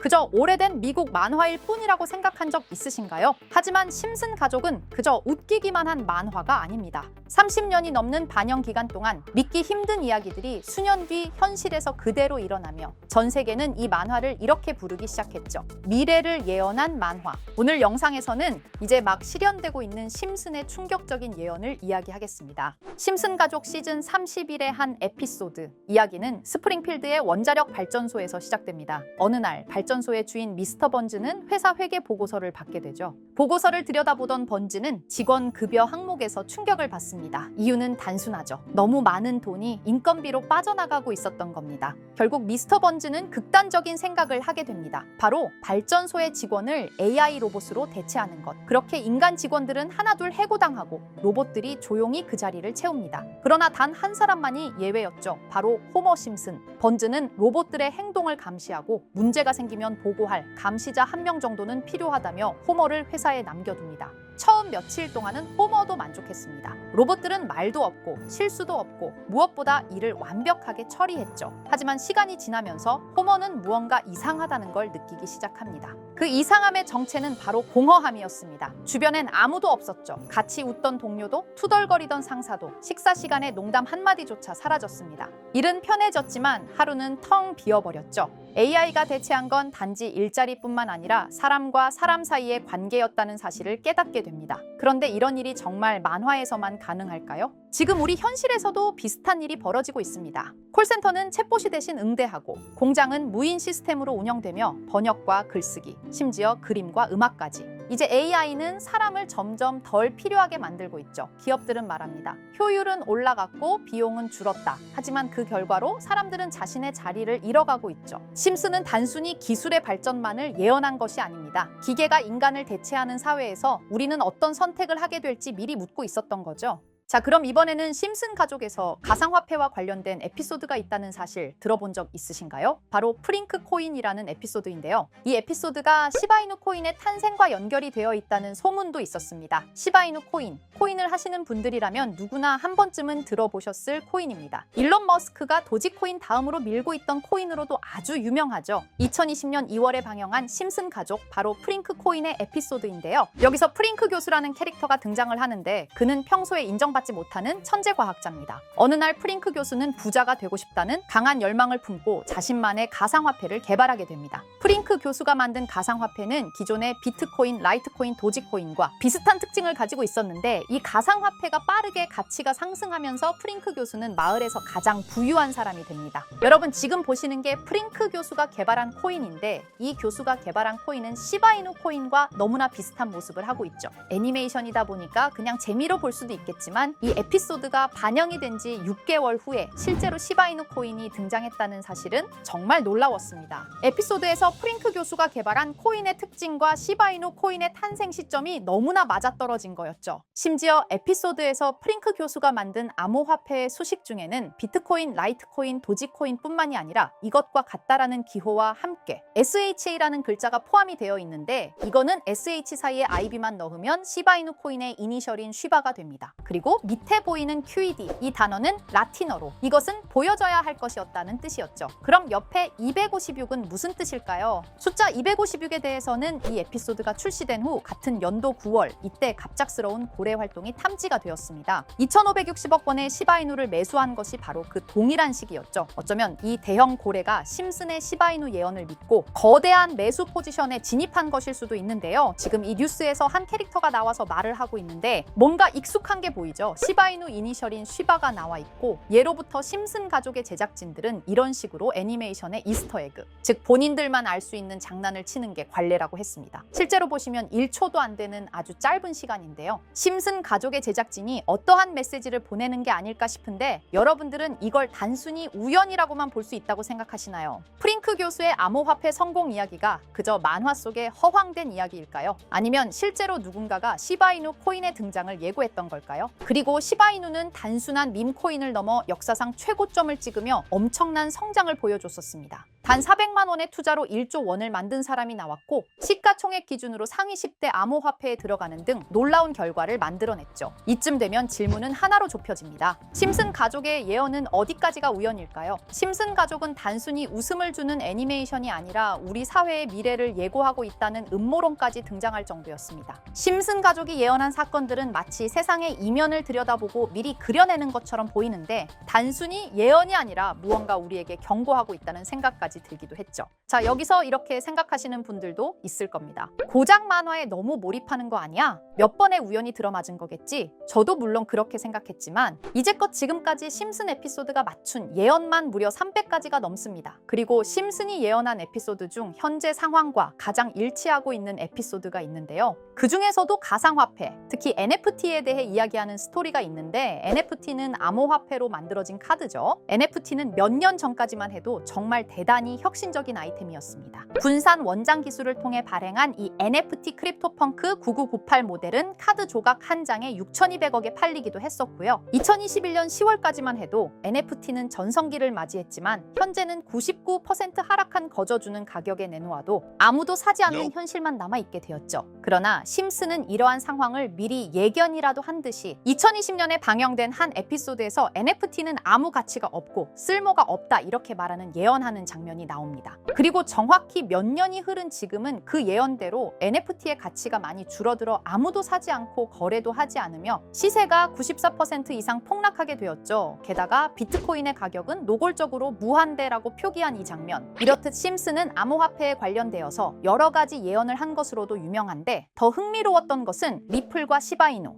그저 오래된 미국 만화일 뿐이라고 생각한 적 있으신가요? 하지만 심슨 가족은 그저 웃기기만 한 만화가 아닙니다. 30년이 넘는 반영 기간 동안 믿기 힘든 이야기들이 수년 뒤 현실에서 그대로 일어나며 전 세계는 이 만화를 이렇게 부르기 시작했죠. 미래를 예언한 만화. 오늘 영상에서는 이제 막 실현되고 있는 심슨의 충격적인 예언을 이야기하겠습니다. 심슨 가족 시즌 31의 한 에피소드. 이야기는 스프링필드의 원자력 발전소에서 시작됩니다. 어느 날 발전소의 주인 미스터 번즈는 회사 회계 보고서를 받게 되죠. 보고서를 들여다보던 번즈는 직원 급여 항목에서 충격을 받습니다. 이유는 단순하죠. 너무 많은 돈이 인건비로 빠져나가고 있었던 겁니다. 결국 미스터 번즈는 극단적인 생각을 하게 됩니다. 바로 발전소의 직원을 AI 로봇으로 대체하는 것. 그렇게 인간 직원들은 하나둘 해고당하고 로봇들이 조용히 그 자리를 채웁니다. 그러나 단 한 사람만이 예외였죠. 바로 호머 심슨. 번즈는 로봇들의 행동을 감시하고 문제가 생기면 보고할 감시자 1명 정도는 필요하다며 호머를 회사에 남겨둡니다. 처음 며칠 동안은 호머도 만족했습니다. 로봇들은 말도 없고 실수도 없고 무엇보다 일을 완벽하게 처리했죠. 하지만 시간이 지나면서 호머는 무언가 이상하다는 걸 느끼기 시작합니다. 그 이상함의 정체는 바로 공허함이었습니다. 주변엔 아무도 없었죠. 같이 웃던 동료도, 투덜거리던 상사도, 식사 시간에 농담 한마디조차 사라졌습니다. 일은 편해졌지만 하루는 텅 비어버렸죠. AI가 대체한 건 단지 일자리뿐만 아니라 사람과 사람 사이의 관계였다는 사실을 깨닫게 됩니다. 그런데 이런 일이 정말 만화에서만 가능할까요? 지금 우리 현실에서도 비슷한 일이 벌어지고 있습니다. 콜센터는 챗봇이 대신 응대하고, 공장은 무인 시스템으로 운영되며 번역과 글쓰기, 심지어 그림과 음악까지. 이제 AI는 사람을 점점 덜 필요하게 만들고 있죠. 기업들은 말합니다. 효율은 올라갔고 비용은 줄었다. 하지만 그 결과로 사람들은 자신의 자리를 잃어가고 있죠. 심슨은 단순히 기술의 발전만을 예언한 것이 아닙니다. 기계가 인간을 대체하는 사회에서 우리는 어떤 선택을 하게 될지 미리 묻고 있었던 거죠. 자, 그럼 이번에는 심슨 가족에서 가상화폐와 관련된 에피소드가 있다는 사실 들어본 적 있으신가요? 바로 프링크 코인이라는 에피소드인데요. 이 에피소드가 시바이누 코인의 탄생과 연결이 되어 있다는 소문도 있었습니다. 시바이누 코인, 코인을 하시는 분들이라면 누구나 한 번쯤은 들어보셨을 코인입니다. 일론 머스크가 도지코인 다음으로 밀고 있던 코인으로도 아주 유명하죠. 2020년 2월에 방영한 심슨 가족, 바로 프링크 코인의 에피소드인데요. 여기서 프링크 교수라는 캐릭터가 등장을 하는데 그는 평소에 인정받지 못하는 천재 과학자입니다. 어느 날 프링크 교수는 부자가 되고 싶다는 강한 열망을 품고 자신만의 가상화폐를 개발하게 됩니다. 프링크 교수가 만든 가상화폐는 기존의 비트코인, 라이트코인, 도지코인과 비슷한 특징을 가지고 있었는데 이 가상화폐가 빠르게 가치가 상승하면서 프링크 교수는 마을에서 가장 부유한 사람이 됩니다. 여러분, 지금 보시는 게 프링크 교수가 개발한 코인인데 이 교수가 개발한 코인은 시바이누 코인과 너무나 비슷한 모습을 하고 있죠. 애니메이션이다 보니까 그냥 재미로 볼 수도 있겠지만 이 에피소드가 반영이 된 지 6개월 후에 실제로 시바이누 코인이 등장했다는 사실은 정말 놀라웠습니다. 에피소드에서 프링크 교수가 개발한 코인의 특징과 시바이누 코인의 탄생 시점이 너무나 맞아떨어진 거였죠. 심지어 에피소드에서 프링크 교수가 만든 암호화폐의 수식 중에는 비트코인, 라이트코인, 도지코인뿐만이 아니라 이것과 같다라는 기호와 함께 SHA라는 글자가 포함이 되어 있는데 이거는 SH 사이에 IB만 넣으면 시바이누 코인의 이니셜인 쉬바가 됩니다. 그리고 밑에 보이는 QED, 이 단어는 라틴어로 이것은 보여져야 할 것이었다는 뜻이었죠. 그럼 옆에 256은 무슨 뜻일까요? 숫자 256에 대해서는 이 에피소드가 출시된 후 같은 연도 9월, 이때 갑작스러운 고래 활동이 탐지가 되었습니다. 2,560억 원의 시바이누를 매수한 것이 바로 그 동일한 시기였죠. 어쩌면 이 대형 고래가 심슨의 시바이누 예언을 믿고 거대한 매수 포지션에 진입한 것일 수도 있는데요. 지금 이 뉴스에서 한 캐릭터가 나와서 말을 하고 있는데 뭔가 익숙한 게 보이죠. 시바이누 이니셜인 쉬바가 나와 있고 예로부터 심슨 가족의 제작진들은 이런 식으로 애니메이션의 이스터에그, 즉 본인들만 알 수 있는 장난을 치는 게 관례라고 했습니다. 실제로 보시면 1초도 안 되는 아주 짧은 시간인데요. 심슨 가족의 제작진이 어떠한 메시지를 보내는 게 아닐까 싶은데 여러분들은 이걸 단순히 우연이라고만 볼 수 있다고 생각하시나요? 프링크 교수의 암호화폐 성공 이야기가 그저 만화 속의 허황된 이야기일까요? 아니면 실제로 누군가가 시바이누 코인의 등장을 예고했던 걸까요? 그리고 그리고 시바이누는 단순한 밈코인을 넘어 역사상 최고점을 찍으며 엄청난 성장을 보여줬었습니다. 단 400만 원의 투자로 1조 원을 만든 사람이 나왔고 시가총액 기준으로 상위 10대 암호화폐에 들어가는 등 놀라운 결과를 만들어냈죠. 이쯤 되면 질문은 하나로 좁혀집니다. 심슨 가족의 예언은 어디까지가 우연일까요? 심슨 가족은 단순히 웃음을 주는 애니메이션이 아니라 우리 사회의 미래를 예고하고 있다는 음모론까지 등장할 정도였습니다. 심슨 가족이 예언한 사건들은 마치 세상의 이면을 들여다보고 미리 그려내는 것처럼 보이는데 단순히 예언이 아니라 무언가 우리에게 경고하고 있다는 생각까지 들기도 했죠. 자, 여기서 이렇게 생각하시는 분들도 있을 겁니다. 고작 만화에 너무 몰입하는 거 아니야? 몇 번의 우연이 들어맞은 거겠지? 저도 물론 그렇게 생각했지만 이제껏 지금까지 심슨 에피소드가 맞춘 예언만 무려 300가지가 넘습니다. 그리고 심슨이 예언한 에피소드 중 현재 상황과 가장 일치하고 있는 에피소드가 있는데요. 그 중에서도 가상화폐, 특히 NFT에 대해 이야기하는 스토리가 있는데 NFT는 암호화폐로 만들어진 카드죠. NFT는 몇 년 전까지만 해도 정말 대단히 혁신적인 아이템이었습니다. 분산 원장 기술을 통해 발행한 이 NFT 크립토펑크 9998 모델은 카드 조각 한 장에 6,200억에 팔리기도 했었고요. 2021년 10월까지만 해도 NFT는 전성기를 맞이했지만 현재는 99% 하락한 거저주는 가격에 내놓아도 아무도 사지 않는 현실만 남아있게 되었죠. 그러나 심슨은 이러한 상황을 미리 예견이라도 한 듯이 2020년에 방영된 한 에피소드에서 NFT는 아무 가치가 없고 쓸모가 없다 이렇게 말하는 예언하는 장면이 나옵니다. 그리고 정확히 몇 년이 흐른 지금은 그 예언대로 NFT의 가치가 많이 줄어들어 아무도 사지 않고 거래도 하지 않으며 시세가 94% 이상 폭락하게 되었죠. 게다가 비트코인의 가격은 노골적으로 무한대라고 표기한 이 장면. 이렇듯 심슨은 암호화폐에 관련되어서 여러 가지 예언을 한 것으로도 유명한데 더 흥미로웠던 것은 리플과 시바이누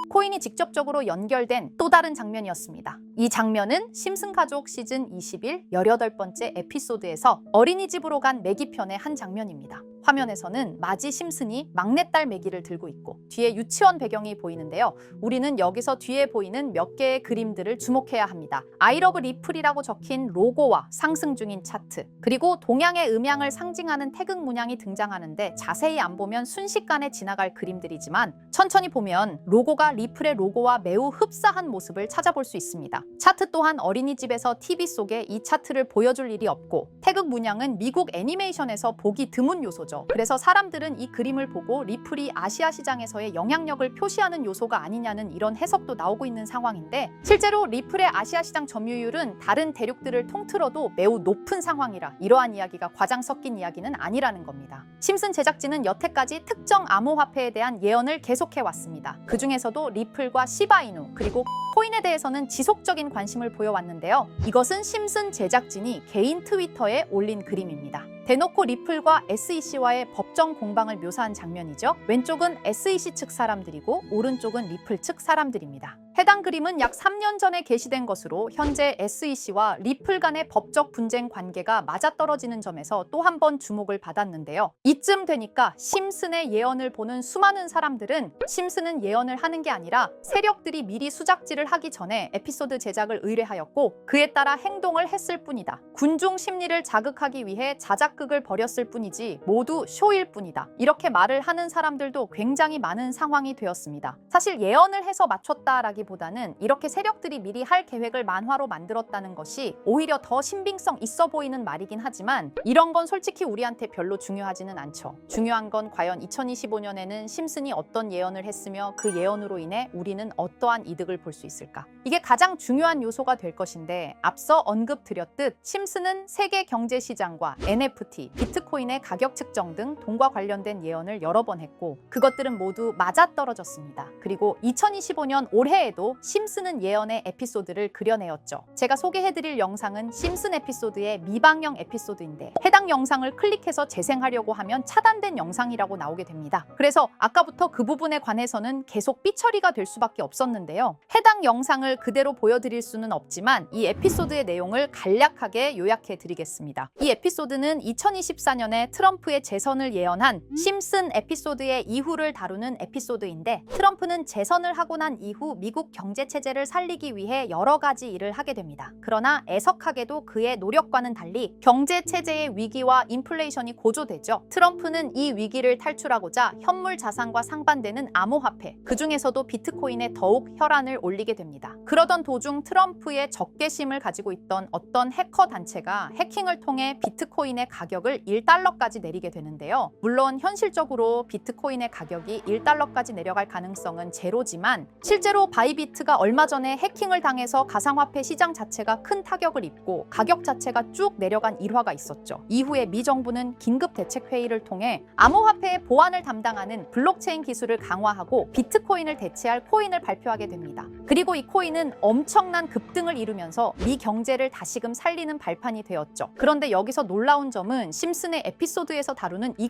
코인이 직접적으로 연결된 또 다른 장면이었습니다. 이 장면은 심슨 가족 시즌 21 18번째 에피소드에서 어린이집으로 간 매기 편의 한 장면입니다. 화면에서는 마지 심슨이 막내딸 매기를 들고 있고 뒤에 유치원 배경이 보이는데요. 우리는 여기서 뒤에 보이는 몇 개의 그림들을 주목해야 합니다. I love 리플이라고 적힌 로고와 상승 중인 차트, 그리고 동양의 음양을 상징하는 태극 문양이 등장하는데 자세히 안 보면 순식간에 지나갈 그림들이지만 천천히 보면 로고가 리플의 로고와 매우 흡사한 모습을 찾아볼 수 있습니다. 차트 또한 어린이집에서 TV 속에 이 차트를 보여줄 일이 없고 태극 문양은 미국 애니메이션에서 보기 드문 요소죠. 그래서 사람들은 이 그림을 보고 리플이 아시아 시장에서의 영향력을 표시하는 요소가 아니냐는 이런 해석도 나오고 있는 상황인데 실제로 리플의 아시아 시장 점유율은 다른 대륙들을 통틀어도 매우 높은 상황이라 이러한 이야기가 과장 섞인 이야기는 아니라는 겁니다. 심슨 제작진은 여태까지 특정 암호화폐에 대한 예언을 계속해왔습니다. 그 중에서도 리플과 시바이누 그리고 코인에 대해서는 지속적인 관심을 보여왔는데요. 이것은 심슨 제작진이 개인 트위터에 올린 그림입니다. 대놓고 리플과 SEC와의 법정 공방을 묘사한 장면이죠. 왼쪽은 SEC 측 사람들이고 오른쪽은 리플 측 사람들입니다. 해당 그림은 약 3년 전에 게시된 것으로 현재 SEC와 리플 간의 법적 분쟁 관계가 맞아떨어지는 점에서 또 한 번 주목을 받았는데요. 이쯤 되니까 심슨의 예언을 보는 수많은 사람들은 심슨은 예언을 하는 게 아니라 세력들이 미리 수작질을 하기 전에 에피소드 제작을 의뢰하였고 그에 따라 행동을 했을 뿐이다. 군중 심리를 자극하기 위해 자작극을 벌였을 뿐이지 모두 쇼일 뿐이다. 이렇게 말을 하는 사람들도 굉장히 많은 상황이 되었습니다. 사실 예언을 해서 맞췄다라기보다는 이렇게 세력들이 미리 할 계획을 만화로 만들었다는 것이 오히려 더 신빙성 있어 보이는 말이긴 하지만 이런 건 솔직히 우리한테 별로 중요하지는 않죠. 중요한 건 과연 2025년에는 심슨이 어떤 예언을 했으며 그 예언으로 인해 우리는 어떠한 이득을 볼 수 있을까? 이게 가장 중요한 요소가 될 것인데 앞서 언급드렸듯 심슨은 세계 경제 시장과 NFT, 비트코인의 가격 측정 등 돈과 관련된 예언을 여러 번 했고 그것들은 모두 맞아떨어졌습니다. 그리고 2025년 올해에도 심슨은 예언의 에피소드를 그려내었죠. 제가 소개해드릴 영상은 심슨 에피소드의 미방영 에피소드인데 해당 영상을 클릭해서 재생하려고 하면 차단된 영상이라고 나오게 됩니다. 그래서 아까부터 그 부분에 관해서는 계속 삐처리가 될 수밖에 없었는데요. 해당 영상을 그대로 보여드릴 수는 없지만 이 에피소드의 내용을 간략하게 요약해 드리겠습니다. 이 에피소드는 2024년에 트럼프의 재선을 예언한 심슨 에피소드의 이후를 다루는 에피소드인데 트럼프는 재선을 하고 난 이후 미국 미국 경제 체제를 살리기 위해 여러 가지 일을 하게 됩니다. 그러나 애석하게도 그의 노력과는 달리 경제 체제의 위기와 인플레이션이 고조되죠. 트럼프는 이 위기를 탈출하고자 현물 자산과 상반되는 암호화폐, 그 중에서도 비트코인에 더욱 혈안을 올리게 됩니다. 그러던 도중 트럼프의 적개심을 가지고 있던 어떤 해커 단체가 해킹을 통해 비트코인의 가격을 1달러까지 내리게 되는데요. 물론 현실적으로 비트코인의 가격이 1달러까지 내려갈 가능성은 제로지만 실제로 바이비트가 얼마 전에 해킹을 당해서 가상화폐 시장 자체가 큰 타격을 입고 가격 자체가 쭉 내려간 일화가 있었죠. 이후에 미 정부는 긴급 대책 회의를 통해 암호화폐의 보안을 담당하는 블록체인 기술을 강화하고 비트코인을 대체할 코인을 발표하게 됩니다. 그리고 이 코인은 엄청난 급등을 이루면서 미 경제를 다시금 살리는 발판이 되었죠. 그런데 여기서 놀라운 점은 심슨의 에피소드에서 다루는 이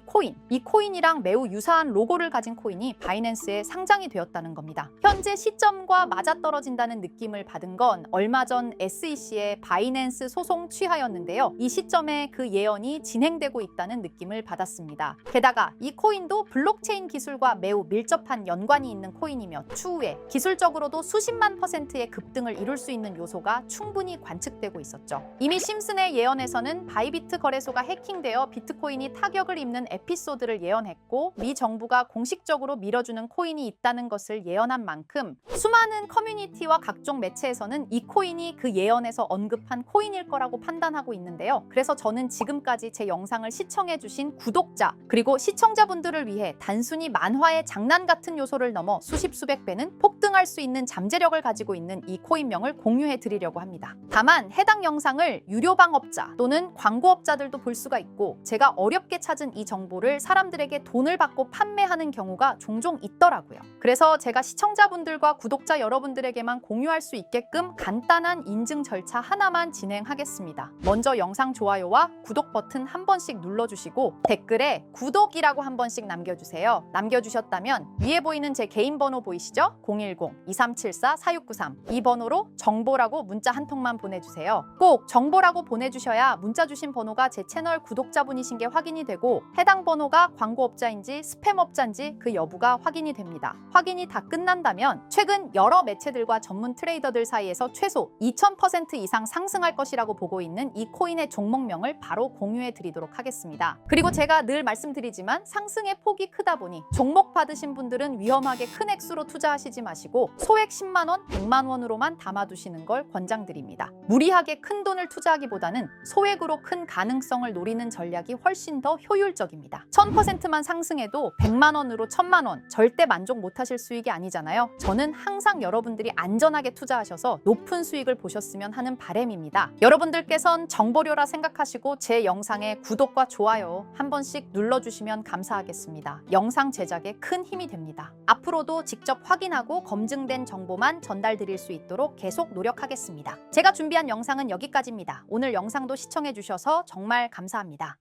코인이랑 매우 유사한 로고를 가진 코인이 바이낸스에 상장이 되었다는 겁니다. 현재 시점과 맞아떨어진다는 느낌을 받은 건 얼마 전 SEC의 바이낸스 소송 취하였는데요. 이 시점에 그 예언이 진행되고 있다는 느낌을 받았습니다. 게다가 이 코인도 블록체인 기술과 매우 밀접한 연관이 있는 코인이며 추후에 기술적으로도 수십만 %의 급등을 이룰 수 있는 요소가 충분히 관측되고 있었죠. 이미 심슨의 예언에서는 바이비트 거래소가 해킹되어 비트코인이 타격을 입는 에피소드를 예언했고 미 정부가 공식적으로 밀어주는 코인이 있다는 것을 예언한 만큼 수많은 커뮤니티와 각종 매체에서는 이 코인이 그 예언에서 언급한 코인일 거라고 판단하고 있는데요. 그래서 저는 지금까지 제 영상을 시청해주신 구독자 그리고 시청자분들을 위해 단순히 만화의 장난 같은 요소를 넘어 수십 수백 배는 폭등할 수 있는 잠재력을 가지고 있는 이 코인명을 공유해 드리려고 합니다. 다만 해당 영상을 유료방업자 또는 광고업자들도 볼 수가 있고 제가 어렵게 찾은 이 정보를 사람들에게 돈을 받고 판매하는 경우가 종종 있더라고요. 그래서 제가 시청자분들과 구독자 여러분들에게만 공유할 수 있게끔 간단한 인증 절차 하나만 진행하겠습니다. 먼저 영상 좋아요와 구독 버튼 한 번씩 눌러주시고 댓글에 구독이라고 한 번씩 남겨주세요. 남겨주셨다면 위에 보이는 제 개인 번호 보이시죠? 010-2374-4693 이 번호로 정보라고 문자 한 통만 보내주세요. 꼭 정보라고 보내주셔야 문자 주신 번호가 제 채널 구독자분이신 게 확인이 되고 해당 번호가 광고업자인지 스팸업자인지 그 여부가 확인이 됩니다. 확인이 다 끝난다면 최근 여러 매체들과 전문 트레이더들 사이에서 최소 2000% 이상 상승할 것이라고 보고 있는 이 코인의 종목명을 바로 공유해 드리도록 하겠습니다. 그리고 제가 늘 말씀드리지만 상승의 폭이 크다 보니 종목 받으신 분들은 위험하게 큰 액수로 투자하시지 마시고 소액 10만 원, 100만 원으로만 담아두시는 걸 권장드립니다. 무리하게 큰 돈을 투자하기보다는 소액으로 큰 가능성을 노리는 전략이 훨씬 더 효율적입니다. 1000%만 상승해도 100만 원으로 1000만 원 절대 만족 못하실 수익이 아니잖아요. 저는 항상 여러분들이 안전하게 투자하셔서 높은 수익을 보셨으면 하는 바람입니다. 여러분들께선 정보료라 생각하시고 제 영상에 구독과 좋아요 한 번씩 눌러주시면 감사하겠습니다. 영상 제작에 큰 힘이 됩니다. 앞으로도 직접 확인하고 검증된 정보만 전달드릴 수 있도록 계속 노력하겠습니다. 제가 준비한 영상은 여기까지입니다. 오늘 영상도 시청해주셔서 정말 감사합니다.